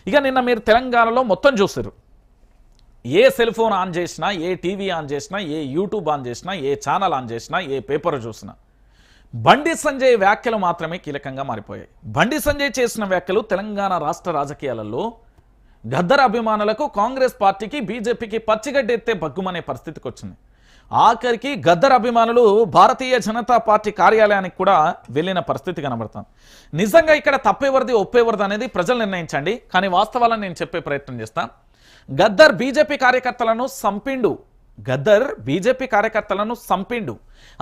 ఇక నిన్న మీరు తెలంగాణలో మొత్తం చూసారు. ఏ సెల్ ఫోన్ ఆన్ చేసినా, ఏ టీవీ ఆన్ చేసినా, ఏ యూట్యూబ్ ఆన్ చేసినా, ఏ ఛానల్ ఆన్ చేసినా, ఏ పేపర్ చూసినా బండి సంజయ్ వ్యాఖ్యలు మాత్రమే కీలకంగా మారిపోయాయి. బండి సంజయ్ చేసిన వ్యాఖ్యలు తెలంగాణ రాష్ట్ర రాజకీయాలలో గద్దర్ అభిమానులకు, కాంగ్రెస్ పార్టీకి, బీజేపీకి పచ్చిగడ్డి ఎత్తే బగ్గుమనే పరిస్థితికి వచ్చింది. ఆఖరికి గద్దర్ అభిమానులు భారతీయ జనతా పార్టీ కార్యాలయానికి కూడా వెళ్ళిన పరిస్థితి కనబడుతుంది. నిజంగా ఇక్కడ తప్పేవరిది ఒప్పేవరిది అనేది ప్రజలు నిర్ణయించండి. కానీ వాస్తవాలను నేను చెప్పే ప్రయత్నం చేస్తాను. గద్దర్ బీజేపీ కార్యకర్తలను సంపిండు.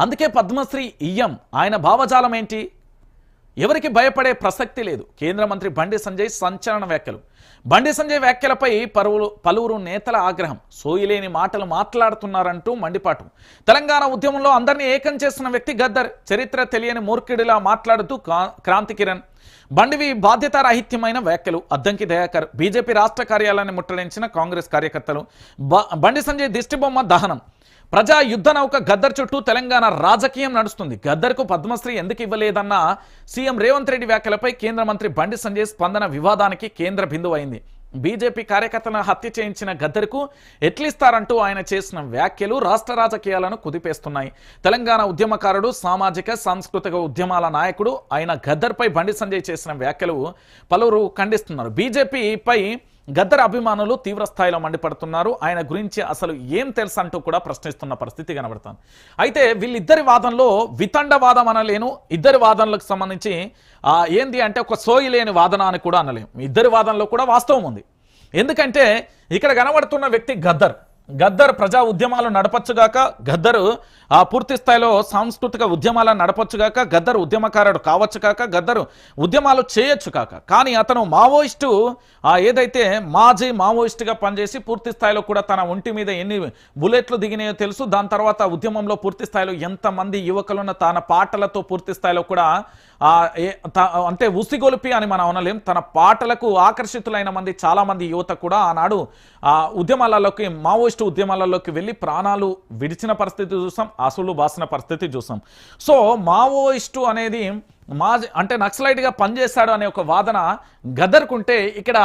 అందుకే పద్మశ్రీ ఇయ్యం. ఆయన భావజాలం ఏంటి? ఎవరికి భయపడే ప్రసక్తి లేదు. కేంద్ర మంత్రి బండి సంజయ్ సంచలన వ్యాఖ్యలు. బండి సంజయ్ వ్యాఖ్యలపై పలువురు నేతల ఆగ్రహం. సోయిలేని మాటలు మాట్లాడుతున్నారంటూ మండిపాటు. తెలంగాణ ఉద్యమంలో అందరినీ ఏకం చేసిన వ్యక్తి గద్దర్. చరిత్ర తెలియని మూర్ఖుడిలా మాట్లాడుతూ క్రాంతి కిరణ్. బండివి బాధ్యతారాహిత్యమైన వ్యాఖ్యలు. అద్దంకి దయాకర్. బీజేపీ రాష్ట్ర కార్యాలయాన్ని ముట్టడించిన కాంగ్రెస్ కార్యకర్తలు. బండి సంజయ్ దిష్టిబొమ్మ దహనం. ప్రజా యుద్ధ నౌక గద్దర్ చుట్టూ తెలంగాణ రాజకీయం నడుస్తుంది. గద్దర్కు పద్మశ్రీ ఎందుకు ఇవ్వలేదన్న సీఎం రేవంత్ రెడ్డి వ్యాఖ్యలపై కేంద్ర మంత్రి బండి సంజయ్ స్పందన వివాదానికి కేంద్ర బిందువు అయింది. బీజేపీ కార్యకర్తలను హత్య చేయించిన గద్దర్కు ఎట్లిస్తారంటూ ఆయన చేసిన వ్యాఖ్యలు రాష్ట్ర రాజకీయాలను కుదిపేస్తున్నాయి. తెలంగాణ ఉద్యమకారుడు, సామాజిక సాంస్కృతిక ఉద్యమాల నాయకుడు అయిన గద్దర్పై బండి సంజయ్ చేసిన వ్యాఖ్యలు పలువురు ఖండిస్తున్నారు. బీజేపీపై గద్దర్ అభిమానులు తీవ్ర స్థాయిలో మండిపడుతున్నారు. ఆయన గురించి అసలు ఏం తెలుసు అంటూ కూడా ప్రశ్నిస్తున్న పరిస్థితి కనబడుతుంది. అయితే వీళ్ళిద్దరి వాదనలో వితండవాదం అనలేను, ఇద్దరి వాదనలకు సంబంధించి ఏంది అంటే ఒక సోయి లేని వాదన అని కూడా అనలేము. ఇద్దరి వాదనలో కూడా వాస్తవం ఉంది. ఎందుకంటే ఇక్కడ కనబడుతున్న వ్యక్తి గద్దర్ ప్రజా ఉద్యమాలు నడపచ్చుగాక, గద్దరు పూర్తి స్థాయిలో సాంస్కృతిక ఉద్యమాలను నడపచ్చుగాక, గద్దరు ఉద్యమకారుడు కావచ్చు కాక, గద్దరు ఉద్యమాలు చేయొచ్చు కాక, కానీ అతను మావోయిస్టు ఏదైతే మాజీ మావోయిస్టుగా పనిచేసి పూర్తి స్థాయిలో కూడా తన ఒంటి మీద ఎన్ని బుల్లెట్లు దిగినాయో తెలుసు. దాని తర్వాత ఉద్యమంలో పూర్తి స్థాయిలో ఎంతమంది యువకులున్న తన పాటలతో పూర్తి స్థాయిలో కూడా అంటే ఉసిగొలిపి అని మనం అనలేం, తన పాటలకు ఆకర్షితులైన మంది చాలామంది యువత కూడా ఆనాడు ఉద్యమాలలోకి, మావోయిస్టు ఉద్యమాలలోకి వెళ్ళి ప్రాణాలు విడిచిన పరిస్థితి చూసాం, అసలు బాసిన పరిస్థితి చూసాం. సో మావోయిస్టు అనేది అంటే నక్సలైట్గా పనిచేశాడు అనే ఒక వాదన గద్దర్కుంటే, ఇక్కడ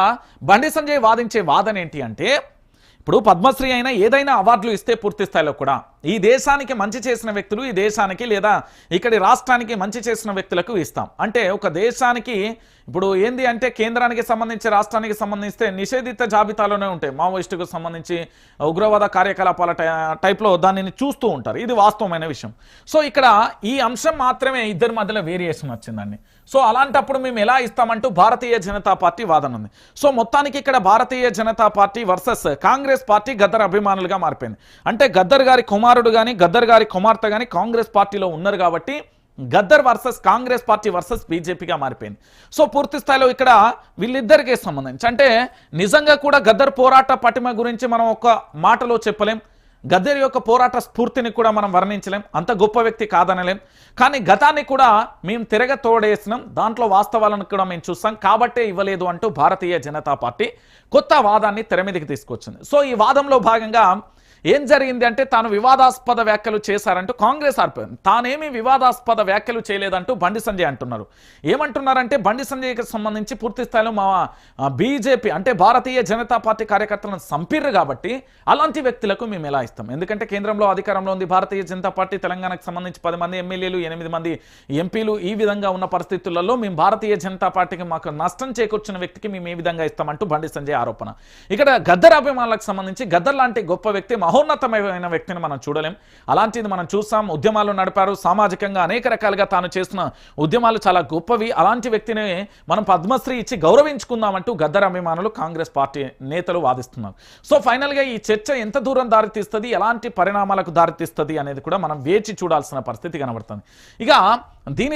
బండి సంజయ్ వాదించే వాదన ఏంటి అంటే, ఇప్పుడు పద్మశ్రీ అయినా ఏదైనా అవార్డులు ఇస్తే పూర్తి స్థాయిలో కూడా ఈ దేశానికి మంచి చేసిన వ్యక్తులు, ఈ దేశానికి లేదా ఇక్కడి రాష్ట్రానికి మంచి చేసిన వ్యక్తులకు ఇస్తాం. అంటే ఒక దేశానికి ఇప్పుడు ఏంది అంటే కేంద్రానికి సంబంధించి, రాష్ట్రానికి సంబంధిస్తే నిషేధిత జాబితాలోనే ఉంటాయి. మావోయిస్టుకు సంబంధించి ఉగ్రవాద కార్యకలాపాల టైప్లో దానిని చూస్తూ ఉంటారు. ఇది వాస్తవమైన విషయం. సో ఇక్కడ ఈ అంశం మాత్రమే ఇద్దరి మధ్యలో వేరియేషన్ వచ్చిందండి. సో అలాంటప్పుడు మేము ఎలా ఇస్తామంటూ భారతీయ జనతా పార్టీ వాదన ఉంది. సో మొత్తానికి ఇక్కడ Bharatiya Janata Party versus Congress party Gaddar అభిమానులుగా మారిపోయింది. అంటే గద్దర్ గారి కుమారుడు కానీ, గద్దర్ గారి కుమార్తె కానీ కాంగ్రెస్ పార్టీలో ఉన్నారు కాబట్టి Gaddar versus Congress party versus బీజేపీగా మారిపోయింది. సో పూర్తి స్థాయిలో ఇక్కడ వీళ్ళిద్దరికీ సంబంధించి అంటే నిజంగా కూడా గద్దర్ పోరాట పటిమ గురించి మనం ఒక మాటలో చెప్పలేం, గద్దర్ యొక్క పోరాట స్ఫూర్తిని కూడా మనం వర్ణించలేం, అంత గొప్ప వ్యక్తి కాదనలేం. కానీ గతాన్ని కూడా మేము తిరగ తోడేసినాం, దాంట్లో వాస్తవాలను కూడా మేము చూస్తాం కాబట్టే ఇవ్వలేదు అంటూ భారతీయ జనతా పార్టీ కొత్త వాదాన్ని తెర మీదకి తీసుకొచ్చింది. సో ఈ వాదంలో భాగంగా ఏం జరిగింది అంటే, తాను వివాదాస్పద వ్యాఖ్యలు చేశారంటూ కాంగ్రెస్ ఆర్పింది. తానేమి వివాదాస్పద వ్యాఖ్యలు చేయలేదంటూ బండి సంజయ్ అంటున్నారు. ఏమంటున్నారంటే, బండి సంజయ్కి సంబంధించి పూర్తి స్థాయిలో మా బీజేపీ అంటే భారతీయ జనతా పార్టీ కార్యకర్తలను సంపిర్రు కాబట్టి అలాంటి వ్యక్తులకు మేము ఎలా ఇస్తాం? ఎందుకంటే కేంద్రంలో అధికారంలో ఉంది భారతీయ జనతా పార్టీ, తెలంగాణకు సంబంధించి 10 మంది ఎమ్మెల్యేలు, 8 మంది ఎంపీలు, ఈ విధంగా ఉన్న పరిస్థితులలో మేము భారతీయ జనతా పార్టీకి మాకు నష్టం చేకూర్చిన వ్యక్తికి మేము ఏ విధంగా ఇస్తామంటూ బండి సంజయ్ ఆరోపణ. ఇక్కడ గద్దర్ అభిమానులకు సంబంధించి గద్దర్ లాంటి గొప్ప వ్యక్తి, మహోన్నతమైన వ్యక్తిని మనం చూడలేం. అలాంటిది మనం చూసాం. ఉద్యమాలు నడిపారు, సామాజికంగా అనేక రకాలుగా తాను చేసిన ఉద్యమాలు చాలా గొప్పవి. అలాంటి వ్యక్తిని మనం పద్మశ్రీ ఇచ్చి గౌరవించుకుందామంటూ గద్దర్ అభిమానులు, కాంగ్రెస్ పార్టీ నేతలు వాదిస్తున్నారు. సో ఫైనల్గా ఈ చర్చ ఎంత దూరం దారితీస్తుంది, ఎలాంటి పరిణామాలకు దారితీస్తుంది అనేది కూడా మనం వేచి చూడాల్సిన పరిస్థితి కనబడుతుంది. ఇక దీని